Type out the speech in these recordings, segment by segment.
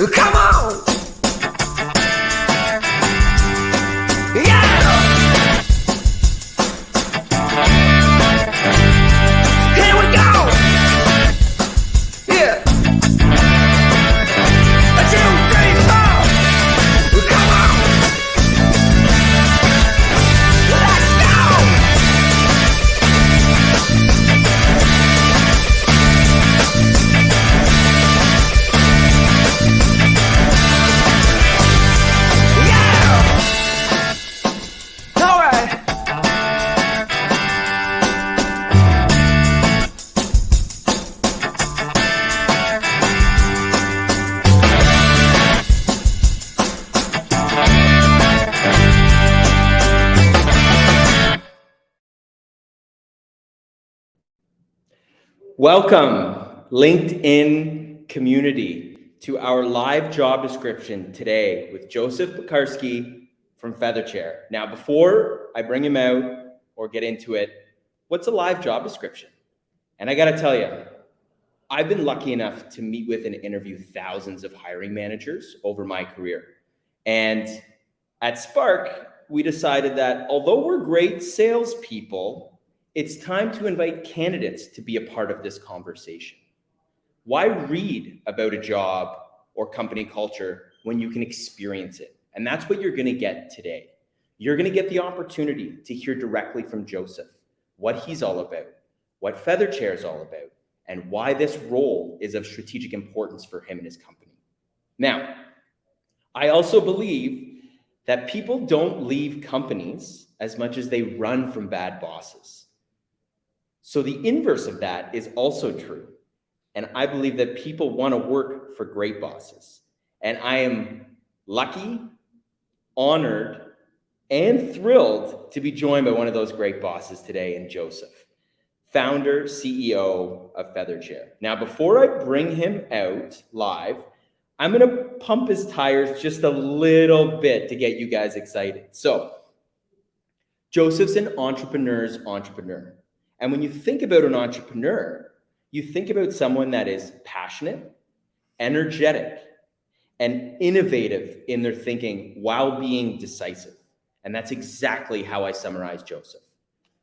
Come on! Yeah! Here we go! Yeah! 1, 2, 3, 4! Come on! Let's go! Welcome, LinkedIn community, to our live job description today with Joseph Piekarski from FeatherChair. Now, before I bring him out or get into it, what's a live job description? And I gotta tell you, I've been lucky enough to meet with and interview thousands of hiring managers over my career. And at Spark, we decided that although we're great salespeople, it's time to invite candidates to be a part of this conversation. Why read about a job or company culture when you can experience it? And that's what you're gonna get today. You're gonna get the opportunity to hear directly from Joseph, what he's all about, what FeatherChair is all about, and why this role is of strategic importance for him and his company. Now, I also believe that people don't leave companies as much as they run from bad bosses. So the inverse of that is also true. And I believe that people want to work for great bosses. And I am lucky, honored, and thrilled to be joined by one of those great bosses today in Joseph, founder, CEO of FeatherChair. Now, before I bring him out live, I'm going to pump his tires just a little bit to get you guys excited. So, Joseph's an entrepreneur's entrepreneur. And when you think about an entrepreneur, you think about someone that is passionate, energetic, and innovative in their thinking while being decisive. And that's exactly how I summarize Joseph.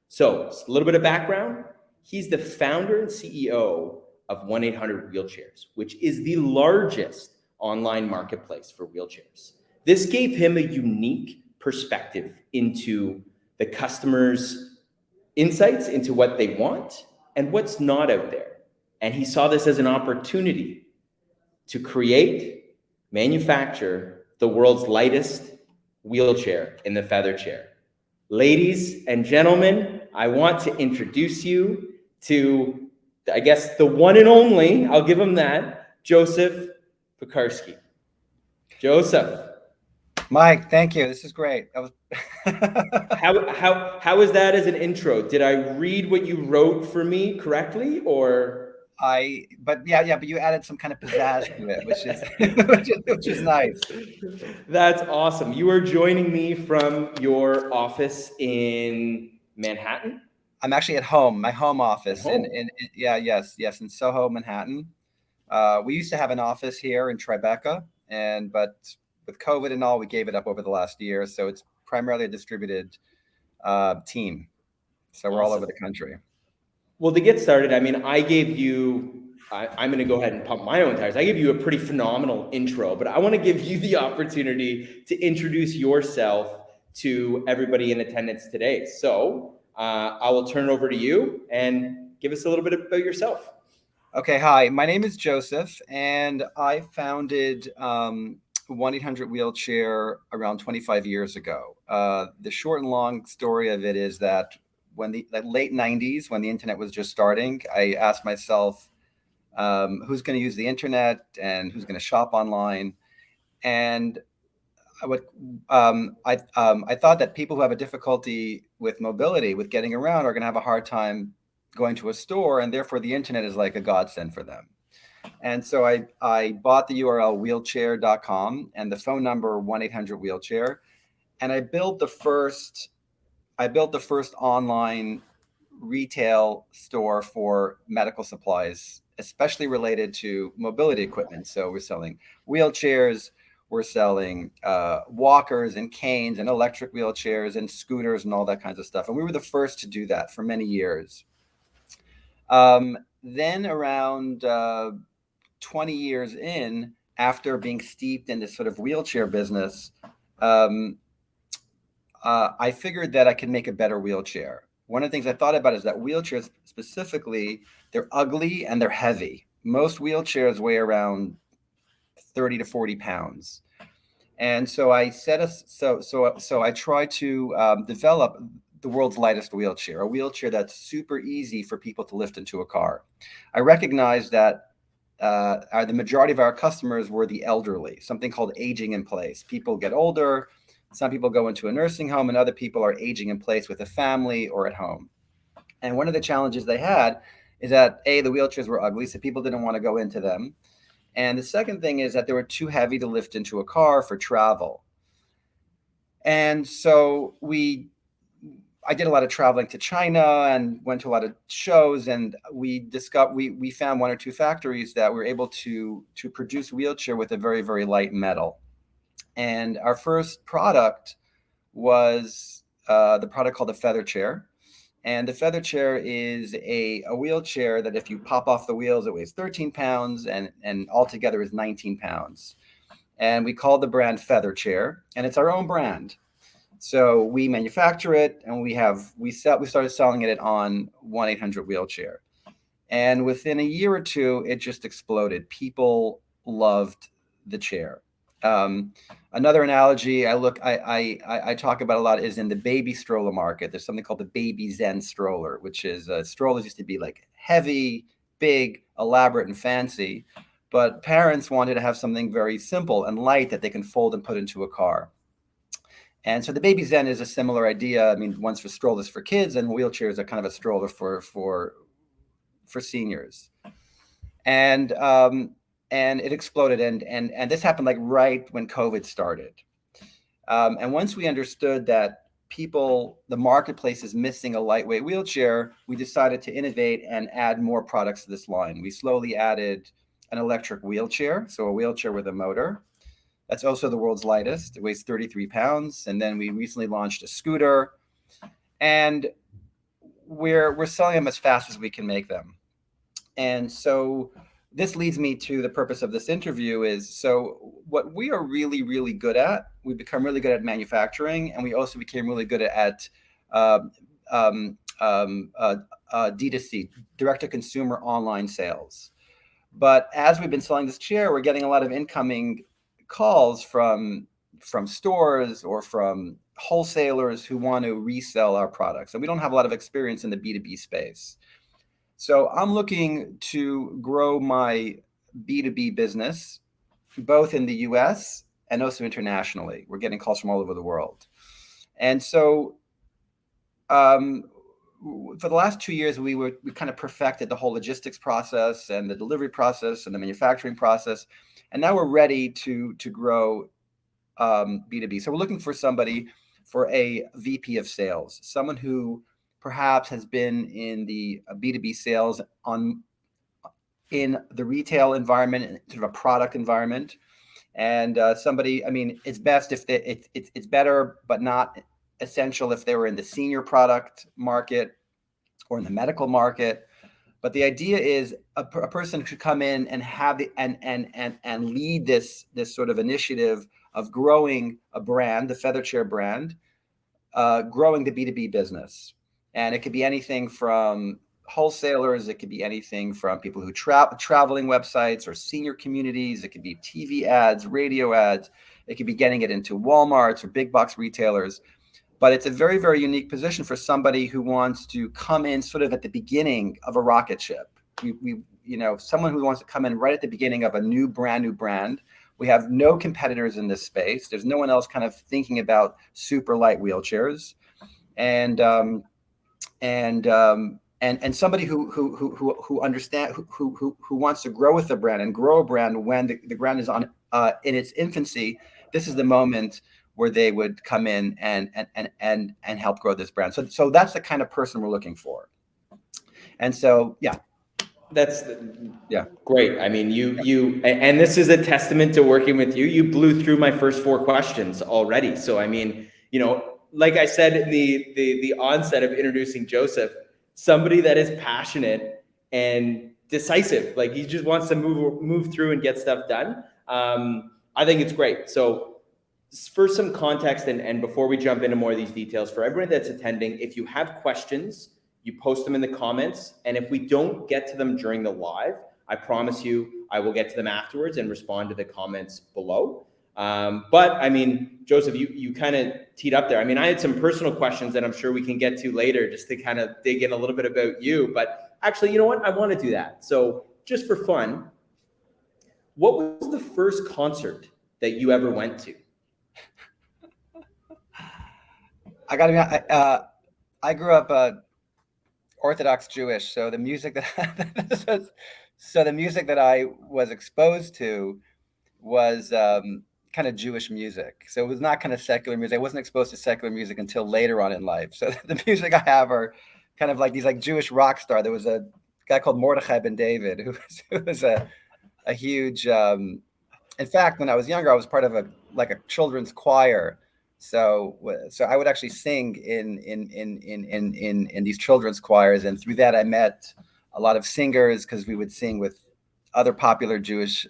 So, a little bit of background. He's the founder and CEO of 1-800-Wheelchairs, which is the largest online marketplace for wheelchairs. This gave him a unique perspective into the customer's insights into what they want and what's not out there. And he saw this as an opportunity to create, manufacture the world's lightest wheelchair in the FeatherChair. Ladies and gentlemen, I want to introduce you to, I guess, the one and only, I'll give him that, Joseph Piekarski. Joseph. Mike, thank you. This is great. That was How is that as an intro? Did I read what you wrote for me correctly, or? But you added some kind of pizzazz to it, which is nice. That's awesome. You are joining me from your office in Manhattan? I'm actually at home, my home office in Soho, Manhattan. We used to have an office here in Tribeca, but with COVID and all, we gave it up over the last year. So it's primarily a distributed team. So we're all over the country. Well, to get started, I mean, I'm going to go ahead and pump my own tires. I gave you a pretty phenomenal intro, but I want to give you the opportunity to introduce yourself to everybody in attendance today. So I will turn it over to you and give us a little bit about yourself. Okay. Hi, my name is Joseph, and I founded 1-800-Wheelchair around 25 years ago. The short and long story of it is that when the late 90s, when the internet was just starting, I asked myself, who's going to use the internet and who's going to shop online? And I thought that people who have a difficulty with mobility, with getting around, are going to have a hard time going to a store, and therefore the internet is like a godsend for them. And so I bought the URL wheelchair.com and the phone number 1-800-Wheelchair, and I built the first online retail store for medical supplies especially related to mobility equipment. So we're selling wheelchairs, we're selling walkers and canes and electric wheelchairs and scooters and all that kinds of stuff. And we were the first to do that for many years. Then around 20 years in, after being steeped in this sort of wheelchair business, I figured that I could make a better wheelchair. One of the things I thought about is that wheelchairs specifically, they're ugly and they're heavy. Most wheelchairs weigh around 30 to 40 pounds. And so I tried to develop the world's lightest wheelchair, a wheelchair that's super easy for people to lift into a car. I recognized that the majority of our customers were the elderly, something called aging in place. People get older. Some people go into a nursing home, and other people are aging in place with a family or at home. And one of the challenges they had is that the wheelchairs were ugly, so people didn't want to go into them. And the second thing is that they were too heavy to lift into a car for travel. And so I did a lot of traveling to China and went to a lot of shows, and we found one or two factories that were able to produce wheelchair with a very, very light metal. And our first product was the product called the FeatherChair. And the FeatherChair is a wheelchair that if you pop off the wheels, it weighs 13 pounds and altogether is 19 pounds. And we called the brand FeatherChair, and it's our own brand. So we manufacture it, and we started selling it on 1-800-Wheelchair. And within a year or two, it just exploded. People loved the chair. Another analogy I talk about a lot is in the baby stroller market. There's something called the Baby Zen stroller, which is strollers used to be like heavy, big, elaborate, and fancy, but parents wanted to have something very simple and light that they can fold and put into a car. And so the Baby Zen is a similar idea. I mean, one's for strollers for kids, and wheelchairs are kind of a stroller for seniors. And it exploded, and this happened like right when COVID started. And once we understood that the marketplace is missing a lightweight wheelchair, we decided to innovate and add more products to this line. We slowly added an electric wheelchair, so a wheelchair with a motor. That's also the world's lightest. It weighs 33 pounds. And then we recently launched a scooter, and we're selling them as fast as we can make them. And so this leads me to the purpose of this interview is, so what we are really, really good at, we become really good at manufacturing, and we also became really good at D2C, direct-to-consumer online sales. But as we've been selling this chair, we're getting a lot of incoming calls from stores or from wholesalers who want to resell our products. And we don't have a lot of experience in the B2B space. So I'm looking to grow my B2B business, both in the US and also internationally. We're getting calls from all over the world. And so for the last 2 years, we kind of perfected the whole logistics process and the delivery process and the manufacturing process. And now we're ready to grow B2B. So we're looking for somebody for a VP of sales, someone who perhaps has been in the B2B sales in the retail environment, sort of a product environment. And somebody, I mean, it's best if it's better, but not essential if they were in the senior product market or in the medical market. But the idea is a person should come in and have and lead this sort of initiative of growing a brand, the FeatherChair brand, growing the B2B business. And it could be anything from wholesalers, it could be anything from people who traveling websites or senior communities, it could be TV ads, radio ads, it could be getting it into Walmarts or big box retailers. But it's a very, very unique position for somebody who wants to come in sort of at the beginning of a rocket ship. Someone who wants to come in right at the beginning of a brand new brand. We have no competitors in this space. There's no one else kind of thinking about super light wheelchairs, and somebody who understand who wants to grow with the brand and grow a brand when the brand is on in its infancy. This is the moment where they would come in and help grow this brand. So that's the kind of person we're looking for. And so, yeah. That's Yeah. great. I mean, and this is a testament to working with you. You blew through my first four questions already. So, I mean, like I said in the onset of introducing Joseph, somebody that is passionate and decisive, like he just wants to move through and get stuff done. I think it's great. So, for some context, and before we jump into more of these details, for everyone that's attending, if you have questions, you post them in the comments. And if we don't get to them during the live, I promise you I will get to them afterwards and respond to the comments below. But I mean, Joseph, you kind of teed up there. I mean, I had some personal questions that I'm sure we can get to later just to kind of dig in a little bit about you. But actually, you know what? I want to do that. So just for fun, what was the first concert that you ever went to? I grew up Orthodox Jewish, so the music that so the music that I was exposed to was kind of Jewish music. So it was not kind of secular music. I wasn't exposed to secular music until later on in life. So the music I have are kind of like these like Jewish rock star. There was a guy called Mordechai Ben David who was a huge. In fact, when I was younger, I was part of a children's choir. So I would actually sing in these children's choirs, and through that I met a lot of singers because we would sing with other popular Jewish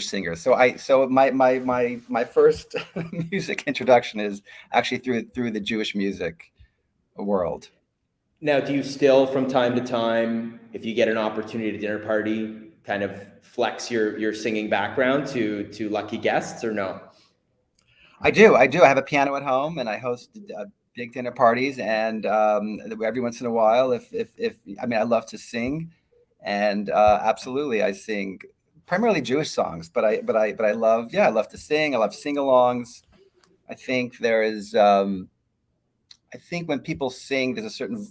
singers. So my first music introduction is actually through the Jewish music world. Now, do you still, from time to time, if you get an opportunity at a dinner party, kind of flex your singing background to lucky guests, or no? I do. I have a piano at home, and I host big dinner parties. And every once in a while, if I mean, I love to sing, and absolutely, I sing primarily Jewish songs. But I love, I love to sing. I love sing-alongs. I think there is. I think when people sing, there's a certain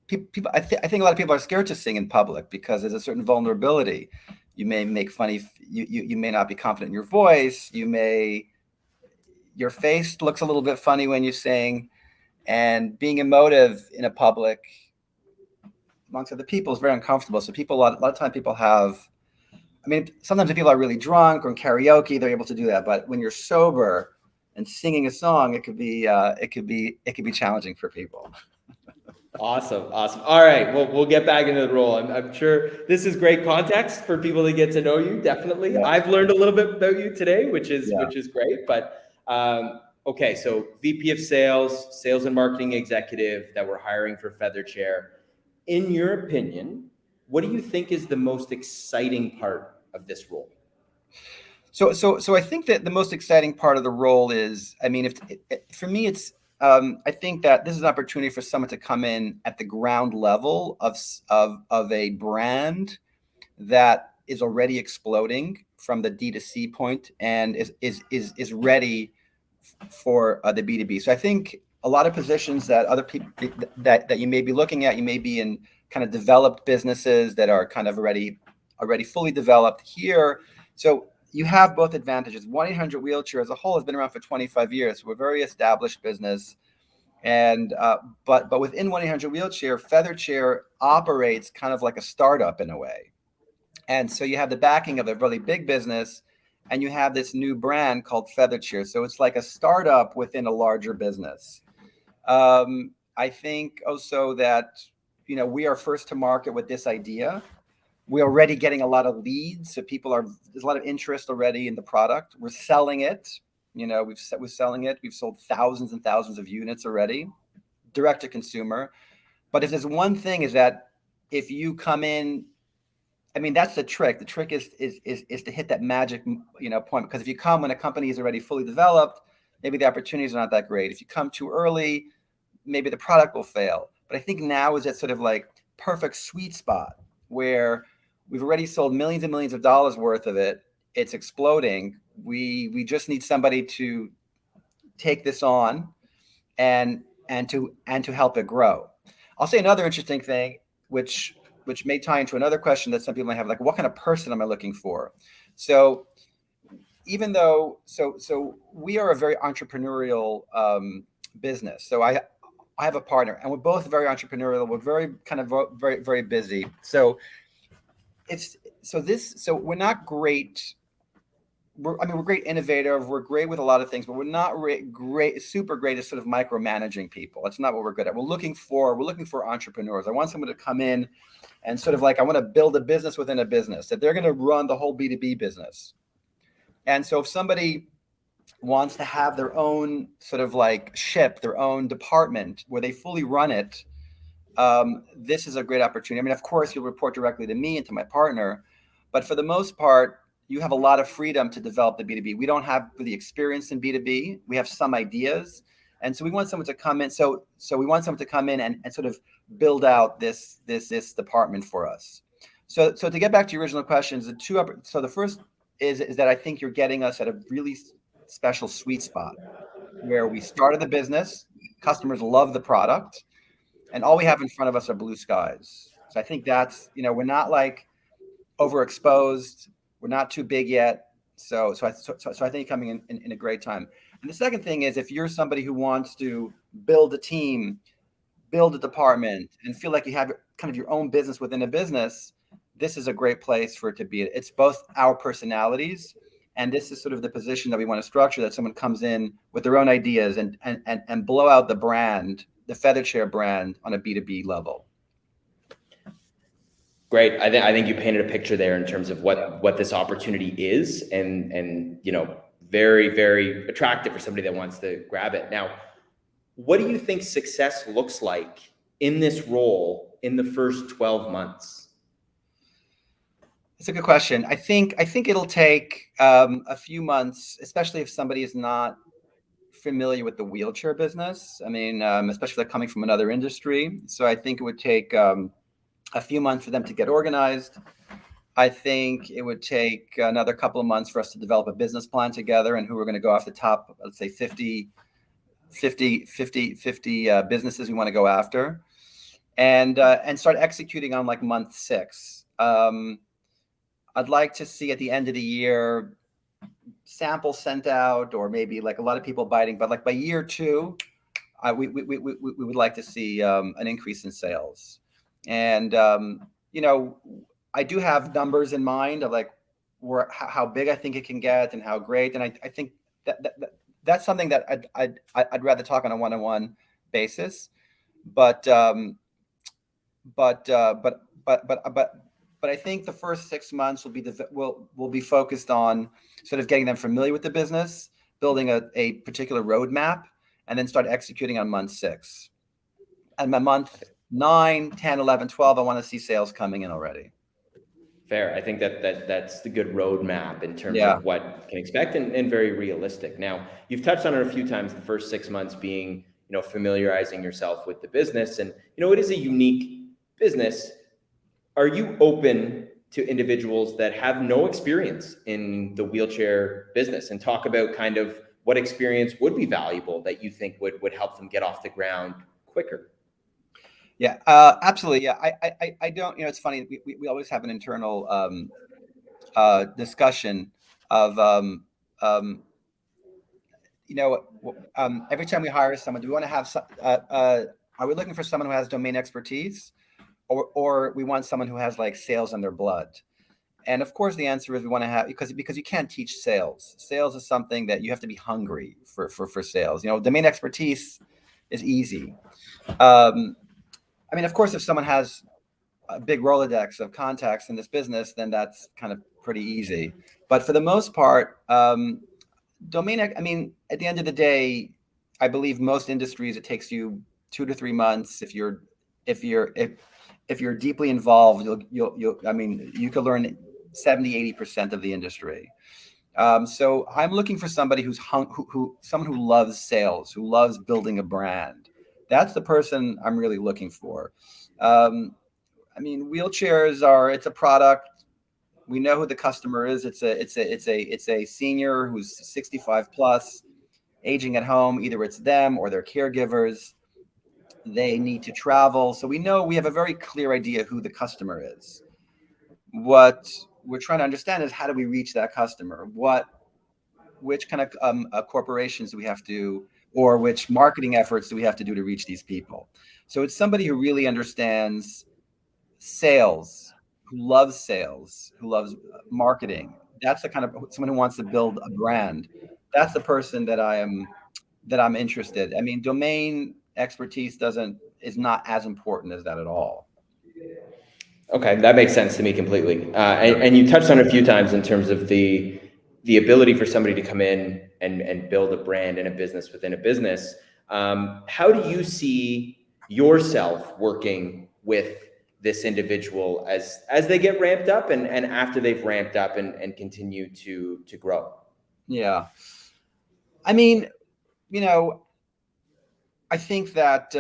people. I think a lot of people are scared to sing in public because there's a certain vulnerability. You may make funny. You may not be confident in your voice. Your face looks a little bit funny when you sing, and being emotive in a public amongst other people is very uncomfortable. So a lot of time people have, I mean, sometimes if people are really drunk or in karaoke, they're able to do that. But when you're sober and singing a song, it could be challenging for people. Awesome. All right, we'll get back into the role. I'm sure this is great context for people to get to know you. Definitely, Yeah. I've learned a little bit about you today, which is Yeah. great. But okay, so VP of Sales and Marketing Executive that we're hiring for FeatherChair. In your opinion, what do you think is the most exciting part of this role? So I think that the most exciting part of the role is, I mean, for me, it's I think that this is an opportunity for someone to come in at the ground level of a brand that is already exploding from the D2C point and is ready for the B2B. So I think a lot of positions that other people that you may be looking at, you may be in kind of developed businesses that are kind of already fully developed here. So you have both advantages. 1-800-Wheelchair as a whole has been around for 25 years. We're a very established business. And but within 1-800-Wheelchair, FeatherChair operates kind of like a startup in a way. And so you have the backing of a really big business, and you have this new brand called FeatherChair. So it's like a startup within a larger business. I think also that, we are first to market with this idea. We're already getting a lot of leads. So there's a lot of interest already in the product. We're selling it. We're selling it. We've sold thousands and thousands of units already, direct to consumer. But if there's one thing is that if you come in, I mean, that's the trick. The trick is to hit that magic, point. Because if you come when a company is already fully developed, maybe the opportunities are not that great. If you come too early, maybe the product will fail. But I think now is that sort of like perfect sweet spot where we've already sold millions and millions of dollars worth of it. It's exploding. We just need somebody to take this on and to help it grow. I'll say another interesting thing, which may tie into another question that some people might have, like, what kind of person am I looking for? So even though, so we are a very entrepreneurial business. So I have a partner, and we're both very entrepreneurial. We're very kind of very, very busy. So we're not great. We're great innovative. We're great with a lot of things, but we're not super great at sort of micromanaging people. That's not what we're good at. We're looking for entrepreneurs. I want someone to come in and sort of like, I want to build a business within a business, that they're going to run the whole B2B business. And so if somebody wants to have their own sort of like ship, their own department where they fully run it, this is a great opportunity. I mean, of course, you'll report directly to me and to my partner, but for the most part, you have a lot of freedom to develop the B2B. We don't have the experience in B2B. We have some ideas. And so we want someone to come in. So we want someone to come in and sort of build out this department for us. So to get back to your original questions, the first is that I think you're getting us at a really special sweet spot where we started the business, customers love the product, and all we have in front of us are blue skies. So I think that's, we're not like overexposed. We're not too big yet. So I think you're coming in a great time. And the second thing is, if you're somebody who wants to build a team, build a department, and feel like you have kind of your own business within a business, this is a great place for it to be. It's both our personalities, and this is sort of the position that we want to structure, that someone comes in with their own ideas and blow out the brand, the FeatherChair brand, on a B2B level. Great. I think you painted a picture there in terms of what this opportunity is, and very, very attractive for somebody that wants to grab it. Now, what do you think success looks like in this role in the first 12 months? It's a good question. I think it'll take a few months, especially if somebody is not familiar with the wheelchair business. I mean, especially like coming from another industry. So I think it would take a few months for them to get organized. I think it would take another couple of months for us to develop a business plan together, and who we're going to go off the top, let's say 50 businesses we want to go after, and start executing on like month 6. I'd like to see at the end of the year samples sent out, or maybe like a lot of people biting, but like by year 2, we would like to see an increase in sales. And I do have numbers in mind of like how big I think it can get and how great. And I think that's something that I'd rather talk on a one-on-one basis. But I think the first 6 months will be focused on sort of getting them familiar with the business, building a particular roadmap, and then start executing on month 6. And by month 9, 10, 11, 12, I want to see sales coming in already. Fair. I think that's the good roadmap in terms of what you can expect, and very realistic. Now, you've touched on it a few times, the first 6 months being, familiarizing yourself with the business, and, it is a unique business. Are you open to individuals that have no experience in the wheelchair business, and talk about kind of what experience would be valuable that you think would help them get off the ground quicker? Yeah, absolutely. Yeah, I don't. It's funny. We always have an internal discussion of every time we hire someone, do we want to have are we looking for someone who has domain expertise, or we want someone who has like sales in their blood? And of course, the answer is we want to have, because you can't teach sales. Sales is something that you have to be hungry for sales. Domain expertise is easy. I mean, of course, if someone has a big Rolodex of contacts in this business, then that's kind of pretty easy. But for the most part, domain, I mean, at the end of the day, I believe most industries, it takes you 2 to 3 months. If you're deeply involved, you could learn 70-80% of the industry. So I'm looking for somebody someone who loves sales, who loves building a brand. That's the person I'm really looking for. Wheelchairs it's a product. We know who the customer is. It's a senior who's 65 plus, aging at home. Either it's them or their caregivers. They need to travel. So we have a very clear idea who the customer is. What we're trying to understand is, how do we reach that customer? Which kind of corporations do we have to or which marketing efforts do we have to do to reach these people. So it's somebody who really understands sales, who loves marketing. That's the kind of someone who wants to build a brand. That's the person that I'm interested. I mean, domain expertise is not as important as that at all. Okay, that makes sense to me completely. And you touched on it a few times in terms of the ability for somebody to come in and build a brand and a business within a business. How do you see yourself working with this individual as they get ramped up and after they've ramped up and continue to grow? Yeah. I mean, I think that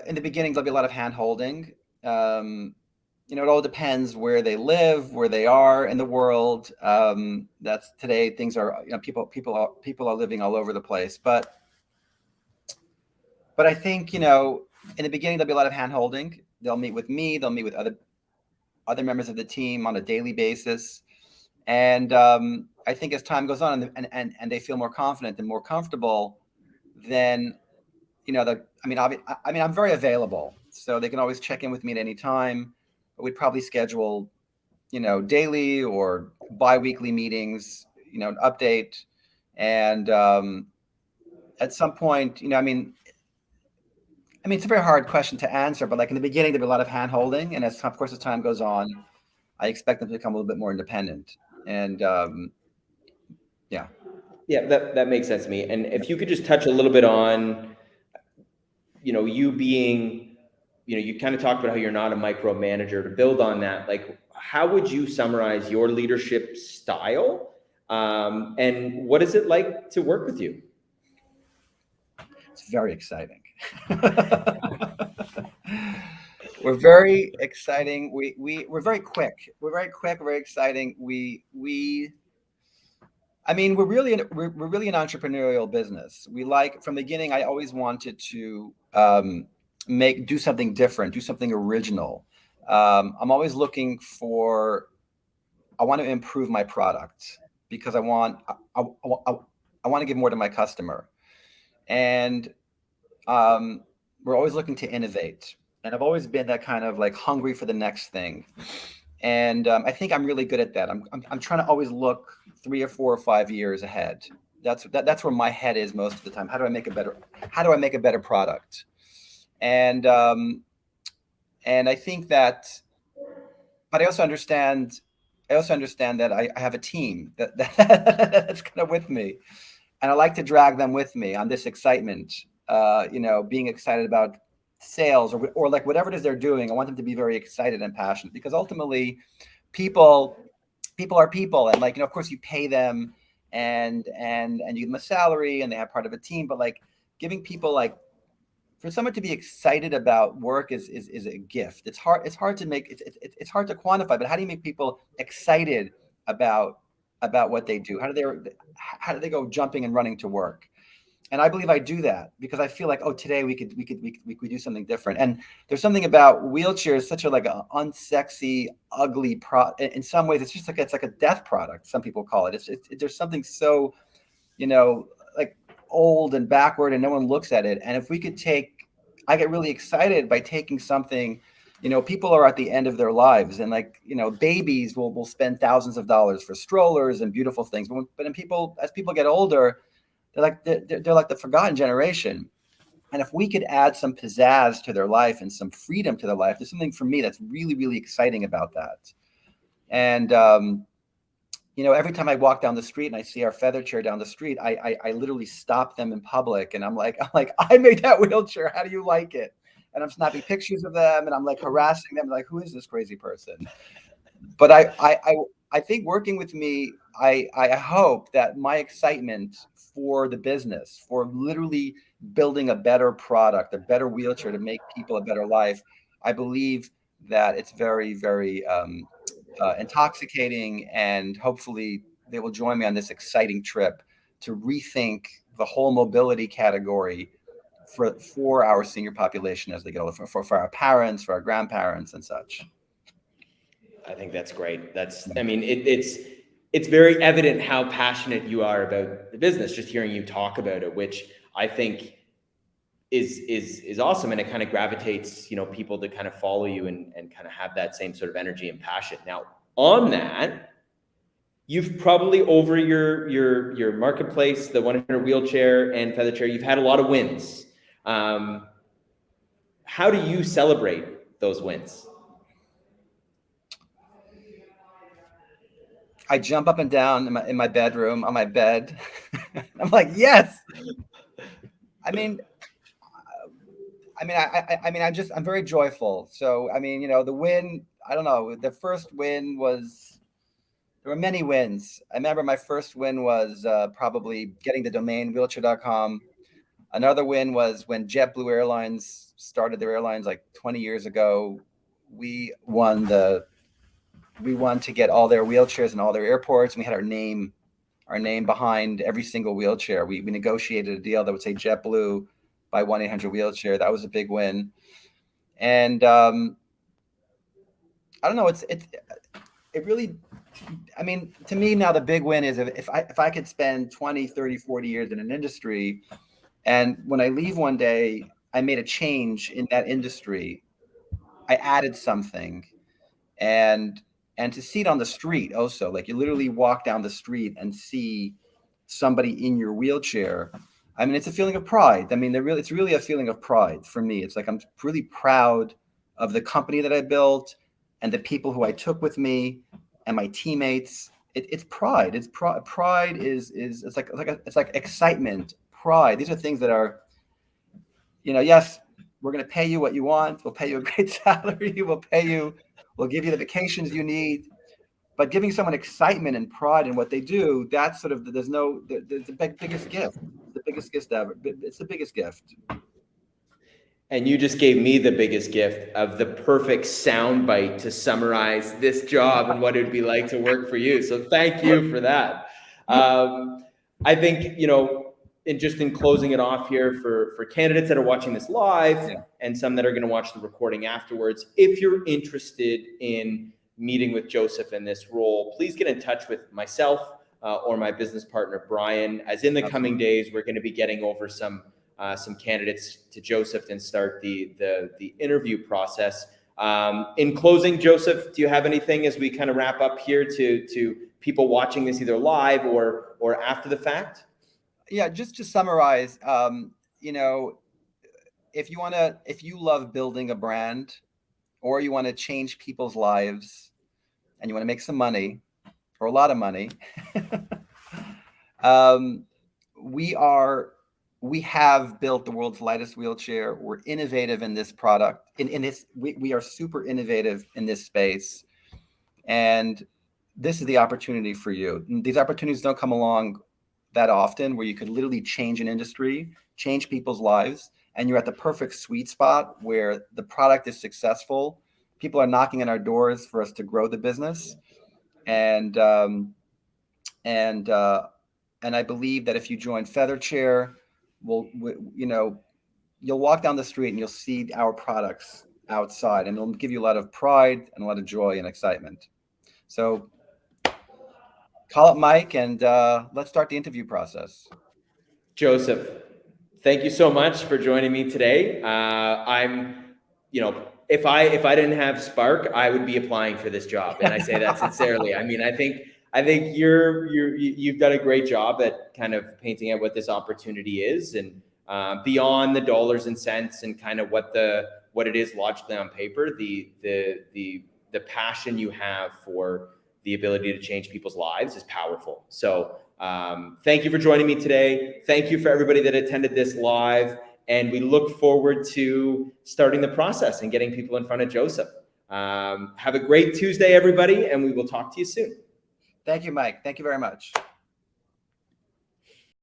in the beginning there'll be a lot of hand holding. It all depends where they live, where they are in the world. That's today things are, people are living all over the place. But I think, in the beginning there'll be a lot of hand holding. They'll meet with me. They'll meet with other members of the team on a daily basis. And I think as time goes on and they feel more confident and more comfortable, then I'm very available, so they can always check in with me at any time. We'd probably schedule, daily or bi-weekly meetings, update. And at some point, it's a very hard question to answer, but like in the beginning, there'll be a lot of hand holding. And of course, as time goes on, I expect them to become a little bit more independent. And yeah. Yeah, that makes sense to me. And if you could just touch a little bit on, you being, you kind of talked about how you're not a micromanager. To build on that, like, how would you summarize your leadership style? And what is it like to work with you? It's very exciting. We're very exciting. We're very quick. We're very quick, very exciting. We're really an entrepreneurial business. We like, from the beginning, I always wanted to do something different, do something original. I'm always looking I want to improve my product because I want to give more to my customer. And we're always looking to innovate. And I've always been that kind of like hungry for the next thing. And I think I'm really good at that. I'm trying to always look 3 or 4 or 5 years ahead. That's where my head is most of the time. How do I make a better product? And I think that, but I also understand that I have a team that's kind of with me, and I like to drag them with me on this excitement. Being excited about sales or like whatever it is they're doing. I want them to be very excited and passionate, because ultimately people are people. And like, of course you pay them and you give them a salary and they have part of a team, but like giving people, like, for someone to be excited about work is a gift. It's hard to make, it's hard to quantify, but how do you make people excited about what they do? How do they go jumping and running to work? And I believe I do that because I feel like, oh, today we could do something different. And there's something about wheelchairs, such a like an unsexy, ugly in some ways, it's just like, it's like a death product. Some people call it. There's something so, like old and backward, and no one looks at it. And if we could I get really excited by taking something, people are at the end of their lives, and like, babies will spend thousands of dollars for strollers and beautiful things. But as people get older, they're like the forgotten generation. And if we could add some pizzazz to their life and some freedom to their life, there's something for me that's really, really exciting about that. And every time I walk down the street and I see our FeatherChair down the street, I literally stop them in public, and I'm like, I made that wheelchair. How do you like it? And I'm snapping pictures of them, and I'm like harassing them, like, who is this crazy person? But I think working with me, I hope that my excitement for the business, for literally building a better product, a better wheelchair to make people a better life, I believe that it's very, very intoxicating, and hopefully they will join me on this exciting trip to rethink the whole mobility category for our senior population as they get older, for our parents, for our grandparents, and such. I think that's great. It's very evident how passionate you are about the business, just hearing you talk about it, which I think is awesome, and it kind of gravitates, you know, people to kind of follow you and kind of have that same sort of energy and passion. Now, on that, you've probably over your marketplace, the 100 wheelchair and FeatherChair, you've had a lot of wins. How do you celebrate those wins? I jump up and down in my bedroom on my bed. I'm like, yes. I mean, I'm very joyful. So, I mean, you know, the win, I don't know, the first win was, there were many wins. I remember my first win was probably getting the domain wheelchair.com. Another win was when JetBlue Airlines started their airlines like 20 years ago. We won to get all their wheelchairs in all their airports. And we had our name behind every single wheelchair. We negotiated a deal that would say JetBlue by 1-800-wheelchair. That was a big win. And I don't know, it really, I mean, to me now the big win is if I could spend 20, 30, 40 years in an industry, and when I leave one day, I made a change in that industry. I added something, and to see it on the street also, like you literally walk down the street and see somebody in your wheelchair. I mean, it's a feeling of pride. I mean, it's really a feeling of pride for me. It's like I'm really proud of the company that I built and the people who I took with me and my teammates. It's pride. Pride is it's like excitement, pride. These are things that are, you know, yes, we're going to pay you what you want. We'll pay you a great salary. We'll give you the vacations you need. But giving someone excitement and pride in what they do, that's sort of, there's the biggest gift. The biggest gift ever. It's the biggest gift. And you just gave me the biggest gift of the perfect soundbite to summarize this job and what it would be like to work for you. So thank you for that. I think, you know, in closing it off here for candidates that are watching this live and some that are going to watch the recording afterwards, if you're interested in meeting with Joseph in this role, please get in touch with myself or my business partner, Brian, as in the coming days, we're going to be getting over some candidates to Joseph and start the interview process. In closing, Joseph, do you have anything as we kind of wrap up here to people watching this either live or after the fact? Yeah, just to summarize, you know, if you love building a brand, or you want to change people's lives and you want to make some money or a lot of money, we have built the world's lightest wheelchair. We're innovative in this product. We are super innovative in this space. And this is the opportunity for you. These opportunities don't come along that often, where you could literally change an industry, change people's lives, and you're at the perfect sweet spot where the product is successful. People are knocking on our doors for us to grow the business. And I believe that if you join FeatherChair, you'll walk down the street and you'll see our products outside, and it'll give you a lot of pride and a lot of joy and excitement. So call up Mike and let's start the interview process. Joseph, thank you so much for joining me today. If I didn't have Spark, I would be applying for this job, and I say that sincerely. I mean, I think you've done a great job at kind of painting out what this opportunity is, and beyond the dollars and cents and kind of what it is logically on paper, the passion you have for the ability to change people's lives is powerful. So thank you for joining me today. Thank you for everybody that attended this live. And we look forward to starting the process and getting people in front of Joseph. Have a great Tuesday, everybody, and we will talk to you soon. Thank you, Mike. Thank you very much.